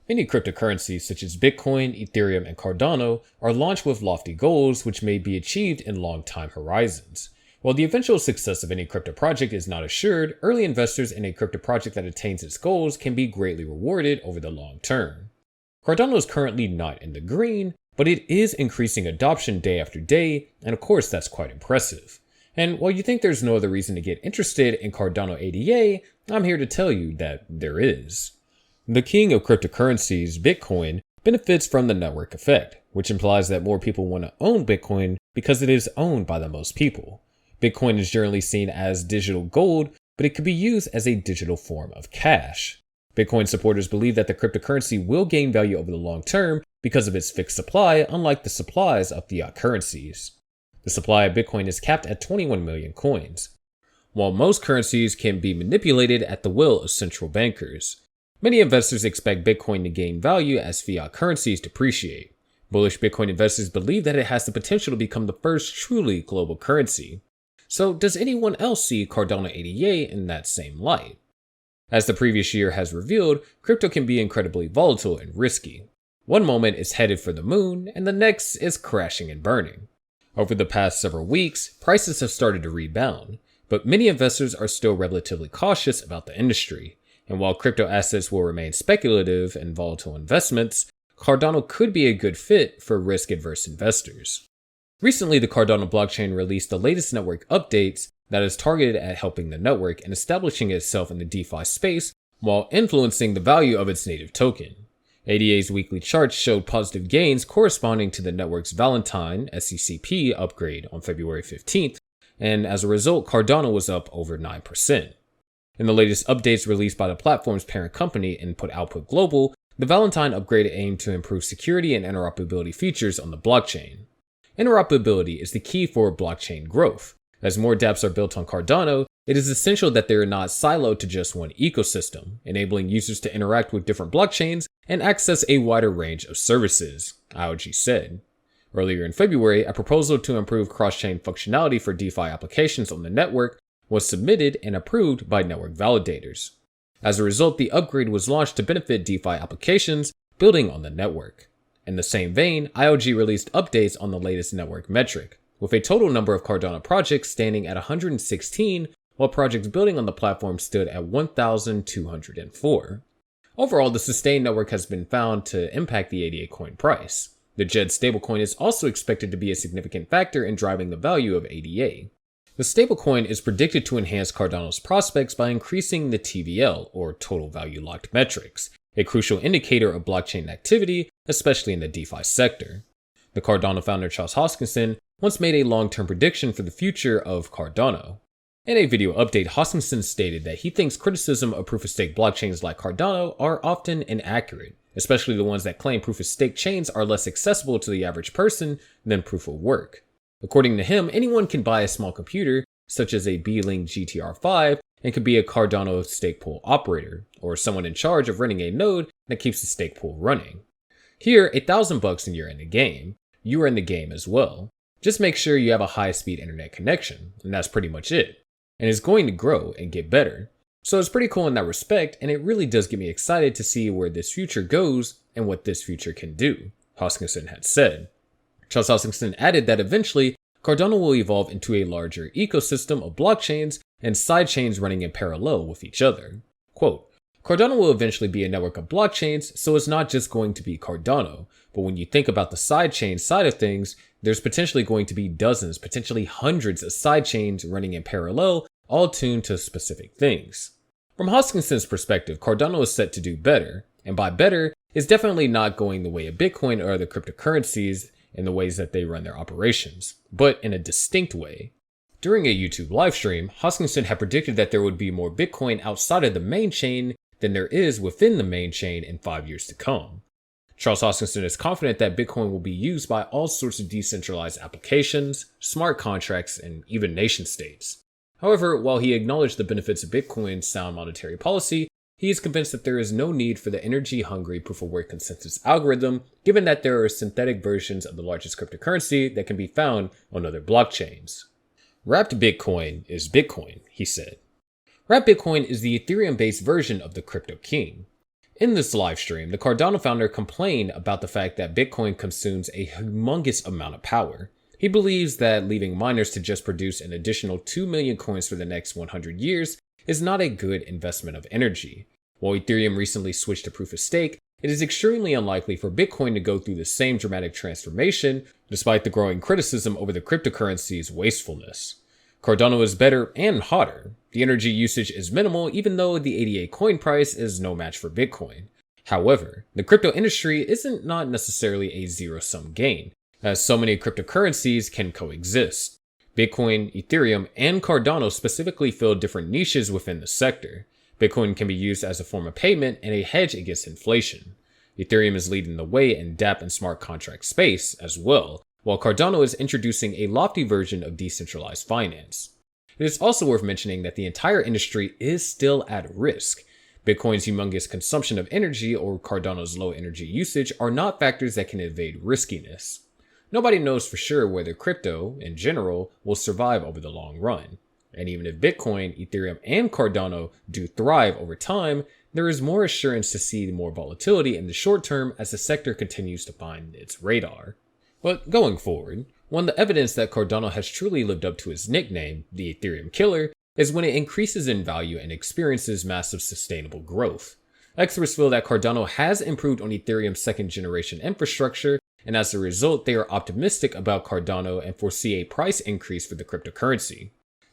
Many cryptocurrencies such as Bitcoin, Ethereum, and Cardano are launched with lofty goals which may be achieved in long time horizons. While the eventual success of any crypto project is not assured, early investors in a crypto project that attains its goals can be greatly rewarded over the long term. Cardano is currently not in the green, but it is increasing adoption day after day, and of course that's quite impressive. And while you think there's no other reason to get interested in Cardano ADA, I'm here to tell you that there is. The king of cryptocurrencies, Bitcoin, benefits from the network effect, which implies that more people want to own Bitcoin because it is owned by the most people. Bitcoin is generally seen as digital gold, but it could be used as a digital form of cash. Bitcoin supporters believe that the cryptocurrency will gain value over the long term because of its fixed supply, unlike the supplies of fiat currencies. The supply of Bitcoin is capped at 21 million coins. While most currencies can be manipulated at the will of central bankers, many investors expect Bitcoin to gain value as fiat currencies depreciate. Bullish Bitcoin investors believe that it has the potential to become the first truly global currency. So does anyone else see Cardano ADA in that same light? As the previous year has revealed, crypto can be incredibly volatile and risky. One moment it's headed for the moon, and the next is crashing and burning. Over the past several weeks, prices have started to rebound, but many investors are still relatively cautious about the industry. And while crypto assets will remain speculative and volatile investments, Cardano could be a good fit for risk-averse investors. Recently, the Cardano blockchain released the latest network updates that is targeted at helping the network and establishing itself in the DeFi space while influencing the value of its native token. ADA's weekly charts showed positive gains corresponding to the network's Valentine SECP upgrade on February 15th, and as a result, Cardano was up over 9%. In the latest updates released by the platform's parent company, Input Output Global, the Valentine upgrade aimed to improve security and interoperability features on the blockchain. Interoperability is the key for blockchain growth. As more dApps are built on Cardano, it is essential that they are not siloed to just one ecosystem, enabling users to interact with different blockchains and access a wider range of services, IOG said. Earlier in February, a proposal to improve cross-chain functionality for DeFi applications on the network was submitted and approved by network validators. As a result, the upgrade was launched to benefit DeFi applications building on the network. In the same vein, IOG released updates on the latest network metric, with a total number of Cardano projects standing at 116, while projects building on the platform stood at 1,204. Overall, the sustained network has been found to impact the ADA coin price. The JED stablecoin is also expected to be a significant factor in driving the value of ADA. The stablecoin is predicted to enhance Cardano's prospects by increasing the TVL, or total value locked metrics, a crucial indicator of blockchain activity, especially in the DeFi sector. The Cardano founder Charles Hoskinson once made a long-term prediction for the future of Cardano. In a video update, Hoskinson stated that he thinks criticism of proof-of-stake blockchains like Cardano are often inaccurate, especially the ones that claim proof-of-stake chains are less accessible to the average person than proof-of-work. According to him, anyone can buy a small computer, such as a B-Link GTR5, and could be a Cardano stake pool operator, or someone in charge of running a node that keeps the stake pool running. Here, $1,000 and you're in the game. You are in the game as well. Just make sure you have a high-speed internet connection, and that's pretty much it. And it's going to grow and get better. So it's pretty cool in that respect, and it really does get me excited to see where this future goes and what this future can do, Hoskinson had said. Charles Hoskinson added that eventually, Cardano will evolve into a larger ecosystem of blockchains and sidechains running in parallel with each other. Quote, Cardano will eventually be a network of blockchains, so it's not just going to be Cardano, but when you think about the sidechain side of things, there's potentially going to be dozens, potentially hundreds of sidechains running in parallel, all tuned to specific things. From Hoskinson's perspective, Cardano is set to do better, and by better, it's definitely not going the way of Bitcoin or other cryptocurrencies in the ways that they run their operations, but in a distinct way. During a YouTube livestream, Hoskinson had predicted that there would be more Bitcoin outside of the main chain than there is within the main chain in 5 years to come. Charles Hoskinson is confident that Bitcoin will be used by all sorts of decentralized applications, smart contracts, and even nation states. However, while he acknowledged the benefits of Bitcoin's sound monetary policy, he is convinced that there is no need for the energy-hungry proof-of-work consensus algorithm, given that there are synthetic versions of the largest cryptocurrency that can be found on other blockchains. Wrapped Bitcoin is Bitcoin, he said. Wrapped Bitcoin is the Ethereum-based version of the Crypto King. In this live stream, the Cardano founder complained about the fact that Bitcoin consumes a humongous amount of power. He believes that leaving miners to just produce an additional 2 million coins for the next 100 years is not a good investment of energy. While Ethereum recently switched to proof of stake, it is extremely unlikely for Bitcoin to go through the same dramatic transformation, despite the growing criticism over the cryptocurrency's wastefulness. Cardano is better and hotter. The energy usage is minimal, even though the ADA coin price is no match for Bitcoin. However, the crypto industry isn't not necessarily a zero-sum game, as so many cryptocurrencies can coexist. Bitcoin, Ethereum, and Cardano specifically fill different niches within the sector. Bitcoin can be used as a form of payment and a hedge against inflation. Ethereum is leading the way in dApp and smart contract space as well, while Cardano is introducing a lofty version of decentralized finance. It is also worth mentioning that the entire industry is still at risk. Bitcoin's humongous consumption of energy or Cardano's low energy usage are not factors that can evade riskiness. Nobody knows for sure whether crypto, in general, will survive over the long run. And even if Bitcoin, Ethereum, and Cardano do thrive over time, there is more assurance to see more volatility in the short term as the sector continues to find its radar. But going forward, one of the evidence that Cardano has truly lived up to its nickname, the Ethereum Killer, is when it increases in value and experiences massive sustainable growth. Experts feel that Cardano has improved on Ethereum's second-generation infrastructure, and as a result, they are optimistic about Cardano and foresee a price increase for the cryptocurrency.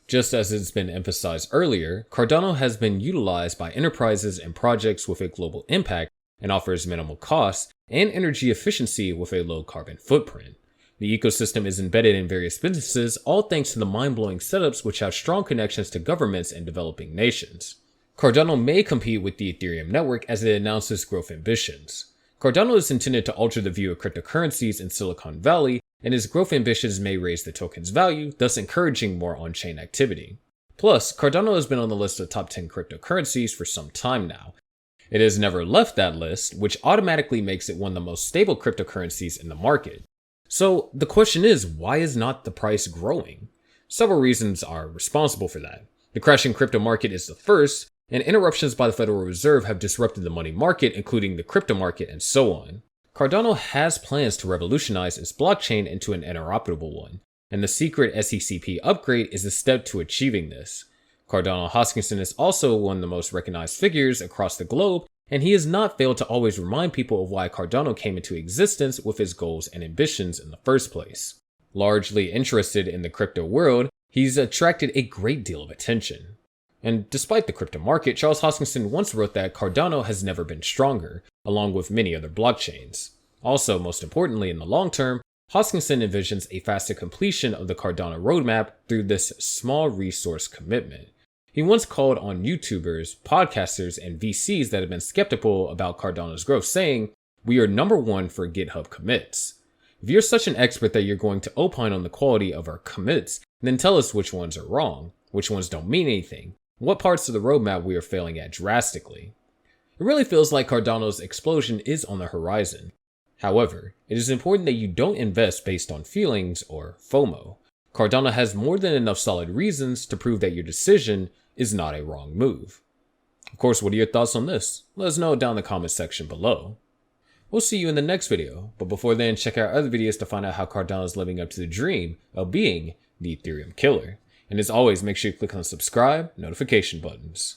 Just as it's been emphasized earlier, Cardano has been utilized by enterprises and projects with a global impact and offers minimal costs and energy efficiency with a low carbon footprint. The ecosystem is embedded in various businesses, all thanks to the mind-blowing setups which have strong connections to governments and developing nations. Cardano may compete with the Ethereum network as it announces growth ambitions. Cardano is intended to alter the view of cryptocurrencies in Silicon Valley, and its growth ambitions may raise the token's value, thus encouraging more on-chain activity. Plus, Cardano has been on the list of top 10 cryptocurrencies for some time now. It has never left that list, which automatically makes it one of the most stable cryptocurrencies in the market. So the question is, why is not the price growing? Several reasons are responsible for that. The crashing crypto market is the first, and interruptions by the Federal Reserve have disrupted the money market, including the crypto market and so on. Cardano has plans to revolutionize its blockchain into an interoperable one, and the secret SECP upgrade is a step to achieving this. Charles Hoskinson is also one of the most recognized figures across the globe, and he has not failed to always remind people of why Cardano came into existence with its goals and ambitions in the first place. Largely interested in the crypto world, he's attracted a great deal of attention. And despite the crypto market, Charles Hoskinson once wrote that Cardano has never been stronger, along with many other blockchains. Also, most importantly in the long term, Hoskinson envisions a faster completion of the Cardano roadmap through this small resource commitment. He once called on YouTubers, podcasters, and VCs that have been skeptical about Cardano's growth, saying, "We are number one for GitHub commits. If you're such an expert that you're going to opine on the quality of our commits, then tell us which ones are wrong, which ones don't mean anything, what parts of the roadmap we are failing at drastically." It really feels like Cardano's explosion is on the horizon. However, it is important that you don't invest based on feelings or FOMO. Cardano has more than enough solid reasons to prove that your decision is not a wrong move. Of course, what are your thoughts on this? Let us know down in the comment section below. We'll see you in the next video, but before then, check out our other videos to find out how Cardano is living up to the dream of being the Ethereum killer. And as always, make sure you click on the subscribe notification buttons.